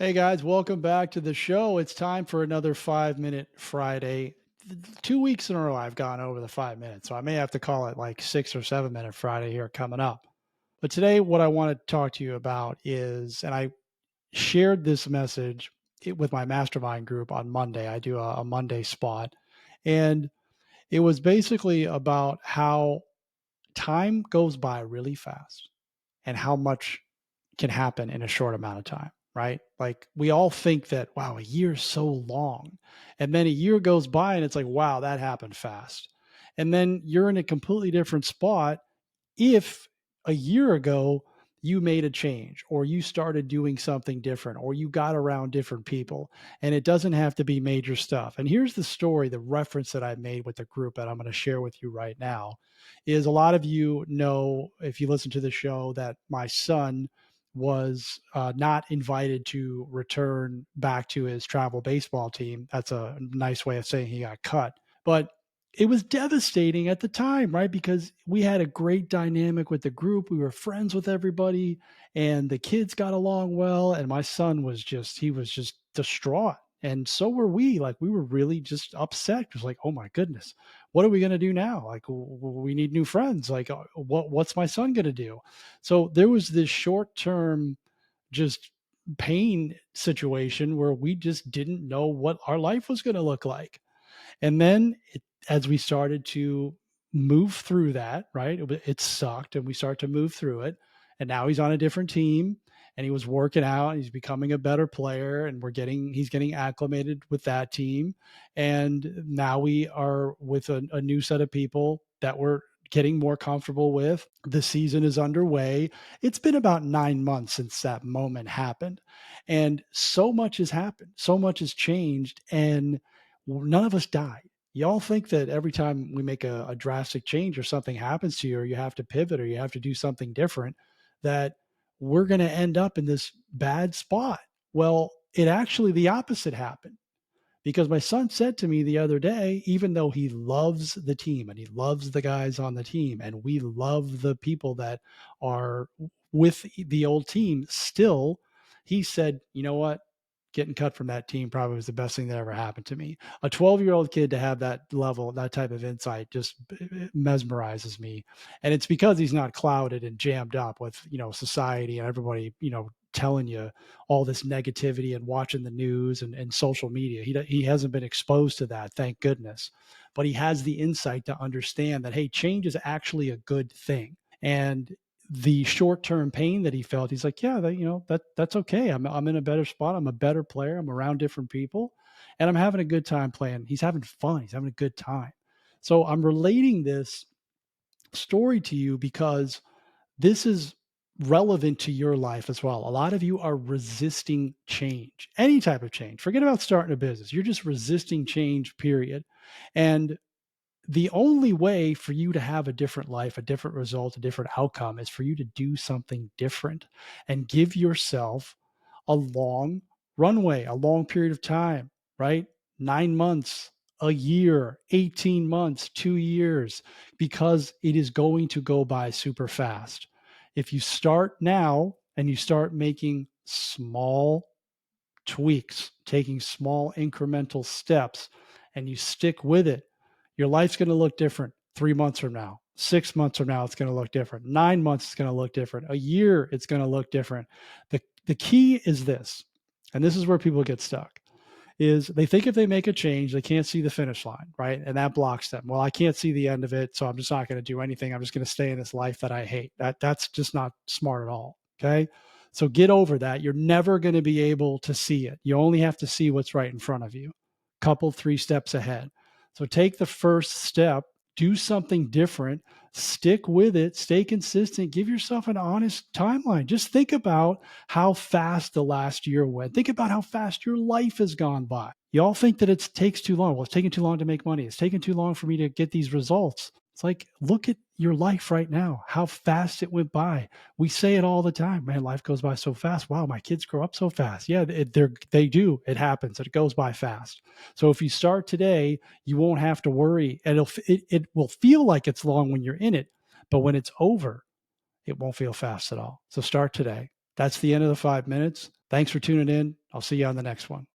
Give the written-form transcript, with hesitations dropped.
Hey guys, welcome back to the show. It's time for another 5 Minute Friday. 2 weeks in a row, I've gone over the 5 minutes, so I may have to call it like 6 or 7 Minute Friday here coming up. But today, what I want to talk to you about is, and I shared this message with my mastermind group on Monday. I do a Monday spot, and it was basically about how time goes by really fast and how much can happen in a short amount of time, right? Like we all think that, wow, a year is so long. And then a year goes by and it's like, wow, that happened fast. And then you're in a completely different spot if a year ago you made a change or you started doing something different or you got around different people, and it doesn't have to be major stuff. And here's the story, the reference that I made with the group that I'm going to share with you right now is a lot of you know, if you listen to the show, that my son was not invited to return back to his travel baseball team. That's a nice way of saying he got cut. But it was devastating at the time, right? Because we had a great dynamic with the group. We were friends with everybody and the kids got along well. And my son was he was just distraught. And so were we. Like, we were really just upset. It was like, oh my goodness, what are we going to do now? Like, we need new friends. Like, what's my son going to do? So there was this short term, just pain situation where we just didn't know what our life was going to look like. And then as we started to move through that, right? It sucked and we start to move through it. And now he's on a different team and he was working out. He's becoming a better player and he's getting acclimated with that team. And now we are with a new set of people that we're getting more comfortable with. The season is underway. It's been about 9 months since that moment happened. And so much has happened. So much has changed. And none of us died. Y'all think that every time we make a drastic change or something happens to you or you have to pivot or you have to do something different, that we're going to end up in this bad spot. Well, it actually, the opposite happened, because my son said to me the other day, even though he loves the team and he loves the guys on the team and we love the people that are with the old team still, he said, you know what? Getting cut from that team probably was the best thing that ever happened to me. A 12-year-old kid to have that level, that type of insight just mesmerizes me. And it's because he's not clouded and jammed up with, society and everybody, telling you all this negativity and watching the news and social media. He hasn't been exposed to that, thank goodness. But he has the insight to understand that, hey, change is actually a good thing. And the short-term pain that he felt, he's like, yeah, that's okay. I'm in a better spot. I'm a better player. I'm around different people, and I'm having a good time playing. He's having fun. He's having a good time. So I'm relating this story to you because this is relevant to your life as well. A lot of you are resisting change, any type of change. Forget about starting a business. You're just resisting change, period. And the only way for you to have a different life, a different result, a different outcome is for you to do something different and give yourself a long runway, a long period of time, right? 9 months, a year, 18 months, 2 years, because it is going to go by super fast. If you start now and you start making small tweaks, taking small incremental steps, and you stick with it, your life's going to look different 3 months from now. 6 months from now, it's going to look different. 9 months, it's going to look different. A year, it's going to look different. The key is this, and this is where people get stuck, is they think if they make a change, they can't see the finish line, right? And that blocks them. Well, I can't see the end of it, so I'm just not going to do anything. I'm just going to stay in this life that I hate. That's just not smart at all. Okay. So get over that. You're never going to be able to see it. You only have to see what's right in front of you, couple, 3 steps ahead. So take the first step, do something different, stick with it, stay consistent, give yourself an honest timeline. Just think about how fast the last year went. Think about how fast your life has gone by. You all think that it takes too long. Well, it's taking too long to make money. It's taking too long for me to get these results. It's like, look at your life right now, how fast it went by. We say it all the time, man, life goes by so fast. Wow, my kids grow up so fast. Yeah, they do. It happens. It goes by fast. So if you start today, you won't have to worry. And it will feel like it's long when you're in it, but when it's over, it won't feel fast at all. So start today. That's the end of the 5 minutes. Thanks for tuning in. I'll see you on the next one.